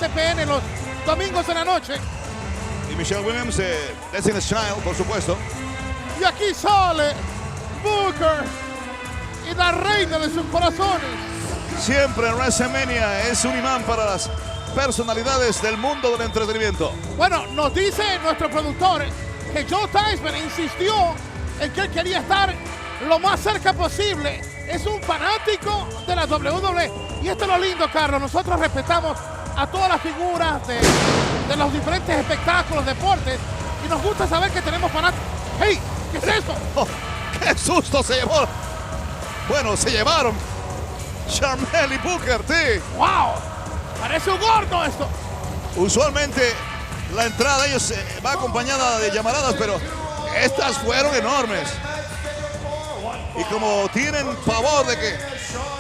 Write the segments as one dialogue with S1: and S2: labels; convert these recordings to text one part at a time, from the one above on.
S1: ESPN los domingos en la noche.
S2: Y Michelle Williams, Destiny's Child, por supuesto.
S1: Y aquí sale Booker y la reina de sus corazones.
S2: Siempre en WrestleMania es un imán para las personalidades del mundo del entretenimiento.
S1: Bueno, nos dice nuestro productor que Joe Theismann insistió en que él quería estar lo más cerca posible. Es un fanático de la WWE. Y esto es lo lindo, Carlos. Nosotros respetamos a todas las figuras de los diferentes espectáculos, deportes. Y nos gusta saber que tenemos fanáticos. ¡Hey! ¿Qué es eso?
S2: Oh, ¡qué susto se llevó! Bueno, se llevaron Sharmell y Booker T.
S1: ¡Wow! Parece un gordo esto.
S2: Usualmente la entrada de ellos va acompañada de llamaradas, pero estas fueron enormes. Y como tienen pavor de que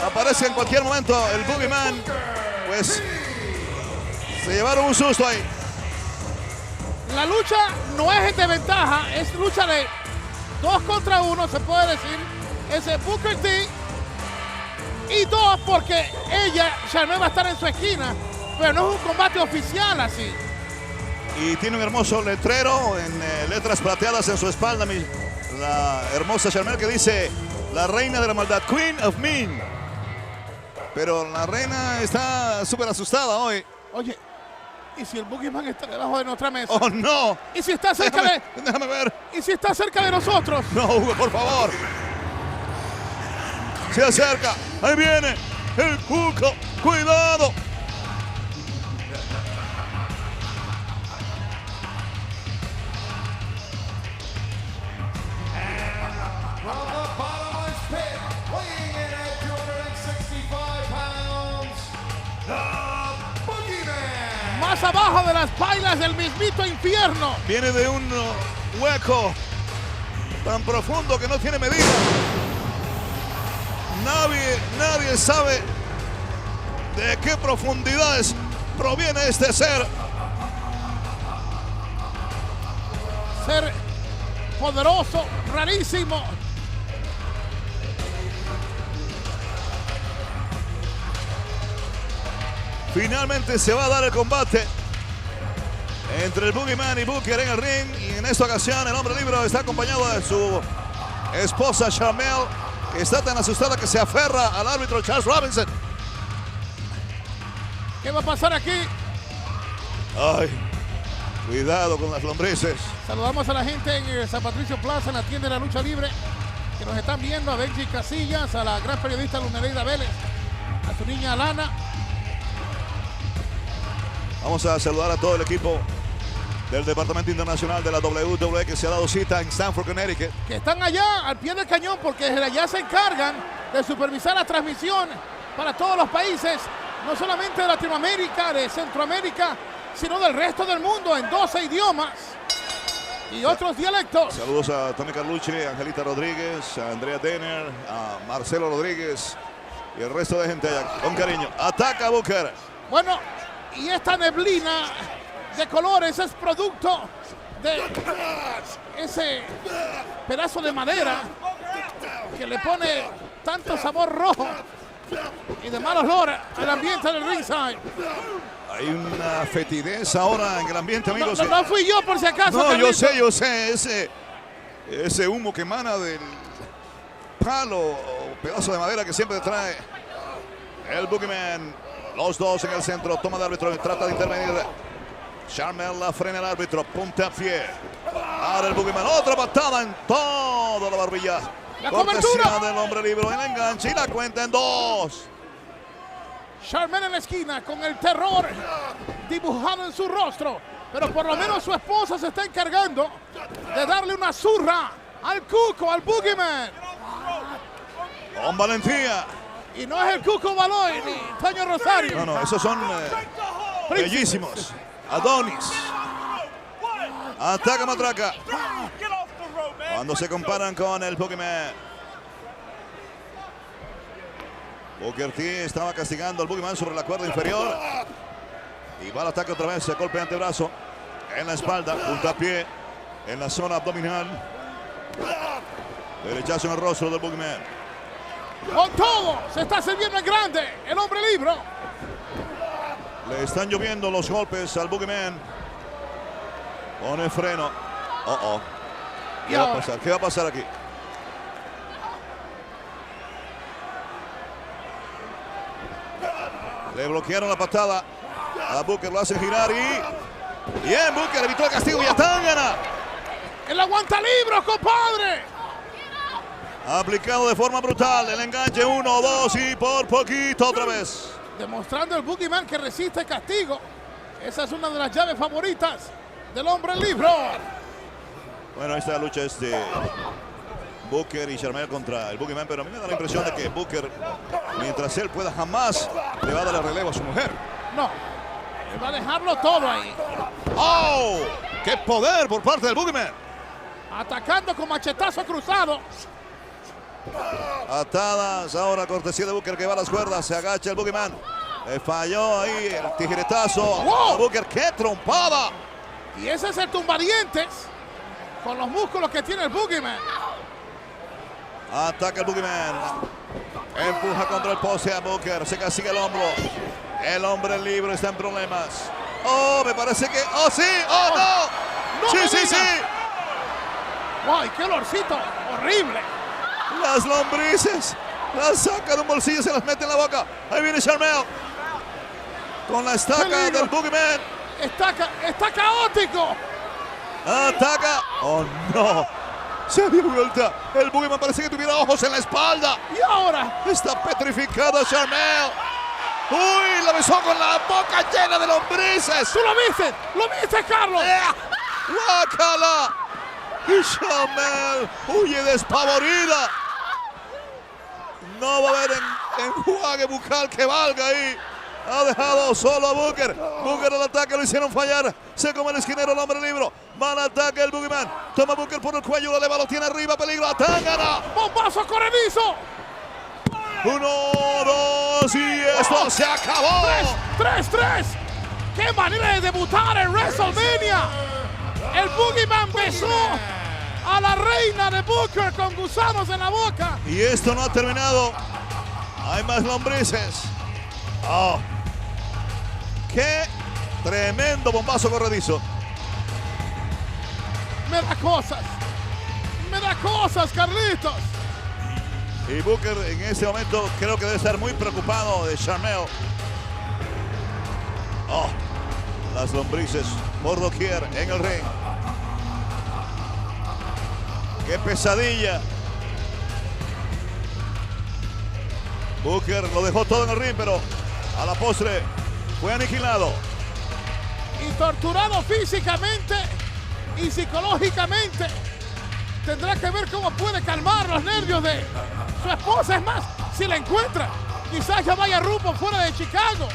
S2: aparezca en cualquier momento el Boogeyman, pues se llevaron un susto ahí.
S1: La lucha no es de ventaja, es lucha de 2 contra 1, se puede decir. Ese Booker T. Y 2 porque ella, Sharmell, va a estar en su esquina, pero no es un combate oficial así.
S2: Y tiene un hermoso letrero en letras plateadas en su espalda, la hermosa Sharmell, que dice: la reina de la maldad, Queen of Mean. Pero la reina está súper asustada hoy.
S1: Oye, ¿y si el Boogeyman está debajo de nuestra mesa?
S2: ¡Oh, no!
S1: ¿Y si está cerca
S2: Déjame ver.
S1: ¿Y si está cerca de nosotros?
S2: No, Hugo, por favor. Se acerca. Ahí viene el Cuco. ¡Cuidado!
S1: Más abajo de las pailas del mismito infierno.
S2: Viene de un hueco tan profundo que no tiene medida. Nadie sabe de qué profundidades proviene este ser.
S1: Ser poderoso, rarísimo.
S2: Finalmente se va a dar el combate entre el Boogeyman y Booker en el ring. Y en esta ocasión el hombre libre está acompañado de su esposa Sharmell, que está tan asustada que se aferra al árbitro Charles Robinson.
S1: ¿Qué va a pasar aquí?
S2: Ay, cuidado con las lombrices.
S1: Saludamos a la gente en el San Patricio Plaza, en la tienda de la lucha libre, que nos están viendo, a Benji Casillas, a la gran periodista Lunereida Vélez, a su niña Alana.
S2: Vamos a saludar a todo el equipo del Departamento Internacional de la WWE que se ha dado cita en Stamford, Connecticut.
S1: Que están allá al pie del cañón porque desde allá se encargan de supervisar la transmisión para todos los países, no solamente de Latinoamérica, de Centroamérica, sino del resto del mundo en 12 idiomas y otros dialectos.
S2: Saludos a Tony Carlucci, a Angelita Rodríguez, a Andrea Denner, a Marcelo Rodríguez y el resto de gente allá. Con cariño. Ataca Booker.
S1: Bueno, y esta neblina de colores es producto de ese pedazo de madera que le pone tanto sabor rojo y de mal olor al ambiente del ringside.
S2: Hay una fetidez ahora en el ambiente, amigos.
S1: No fui yo, por si acaso.
S2: No,
S1: Carlito.
S2: yo sé. Ese humo que emana del palo o pedazo de madera que siempre trae el Boogeyman. Los dos en el centro, toma de árbitro, trata de intervenir. Sharmell la frena el árbitro, puntapié. Ahora el Boogeyman, otra patada en toda la barbilla.
S1: La
S2: cortesía
S1: cobertura
S2: del hombre libre en el enganche y la cuenta en 2.
S1: Sharmell en la esquina con el terror dibujado en su rostro. Pero por lo menos su esposa se está encargando de darle una zurra al Cuco, al Boogeyman.
S2: Con valentía.
S1: Y no es el Cuco Baloy ni Toño Rosario.
S2: No, esos son bellísimos. Adonis. Ataca Matraca. Cuando se comparan con el Boogeyman. Booker T estaba castigando al Boogeyman sobre la cuerda inferior. Y va al ataque otra vez. Golpe de antebrazo en la espalda. Puntapié en la zona abdominal. Derechazo en el rostro del Boogeyman.
S1: Con todo, se está sirviendo en grande el hombre libre.
S2: Le están lloviendo los golpes al Boogeyman. Pone freno. ¿Qué va a pasar? ¿Qué va a pasar aquí? Le bloquearon la patada a Booker, lo hacen girar y... Bien, Booker evitó el castigo y a Tangana.
S1: ¡El aguantalibros, compadre!
S2: Aplicado de forma brutal el enganche 1, 2 y por poquito otra vez.
S1: Demostrando el Boogeyman que resiste castigo. Esa es una de las llaves favoritas del hombre libro.
S2: Bueno, esta lucha es de Booker y Sharmell contra el Boogeyman, pero a mí me da la impresión de que Booker, mientras él pueda, jamás le va a dar el relevo a su mujer.
S1: No, él va a dejarlo todo ahí.
S2: ¡Oh! ¡Qué poder por parte del Boogeyman!
S1: Atacando con machetazo cruzado.
S2: Atadas ahora, cortesía de Booker que va a las cuerdas. Se agacha el Boogeyman. Falló ahí el tijeretazo.
S1: ¡Wow!
S2: A Booker, ¡qué trompada!
S1: Y ese es el tumbadientes con los músculos que tiene el Boogeyman.
S2: Ataca el Boogeyman. Empuja contra el poste a Booker. Se castiga el hombro. El hombre libre está en problemas. Oh, me parece que... ¡Oh, sí! ¡Oh, no!
S1: ¡No
S2: ¡Sí!
S1: ¡Ay, qué olorcito! ¡Horrible!
S2: Las lombrices. Las saca de un bolsillo y se las mete en la boca. Ahí viene Sharmell. Con la estaca
S1: ¡Peligro!
S2: del Boogeyman.
S1: Está caótico.
S2: Ataca. ¡Oh, no! Se dio vuelta. El Boogeyman parece que tuviera ojos en la espalda.
S1: Y ahora,
S2: Está petrificado Sharmell. ¡Uy! La besó con la boca llena de lombrices.
S1: ¿tú lo viste, Carlos?
S2: ¡Guácala! Y Sharmell huye despavorida. No va a haber enjuague bucal que valga ahí. Ha dejado solo a Booker. Booker al ataque, lo hicieron fallar. Se come el esquinero, el hombre libre. Mal ataque el Boogeyman. Toma Booker por el cuello, lo eleva, lo tiene arriba, peligro. Tangana.
S1: ¡Bombazo corredizo!
S2: 1, 2 y esto se acabó.
S1: 3. ¡Qué manera de debutar en WrestleMania! El Boogeyman besó a la reina de Booker con gusanos en la boca.
S2: Y esto no ha terminado. Hay más lombrices. ¡Oh! ¡Qué tremendo bombazo corredizo!
S1: Me da cosas, Carlitos.
S2: Y Booker en este momento creo que debe estar muy preocupado de Sharmell. ¡Oh! Las lombrices por doquier en el ring. ¡Qué pesadilla! Booker lo dejó todo en el ring, pero a la postre fue aniquilado.
S1: Y torturado físicamente y psicológicamente. Tendrá que ver cómo puede calmar los nervios de su esposa. Es más, si la encuentra, quizás ya vaya rumbo fuera de Chicago.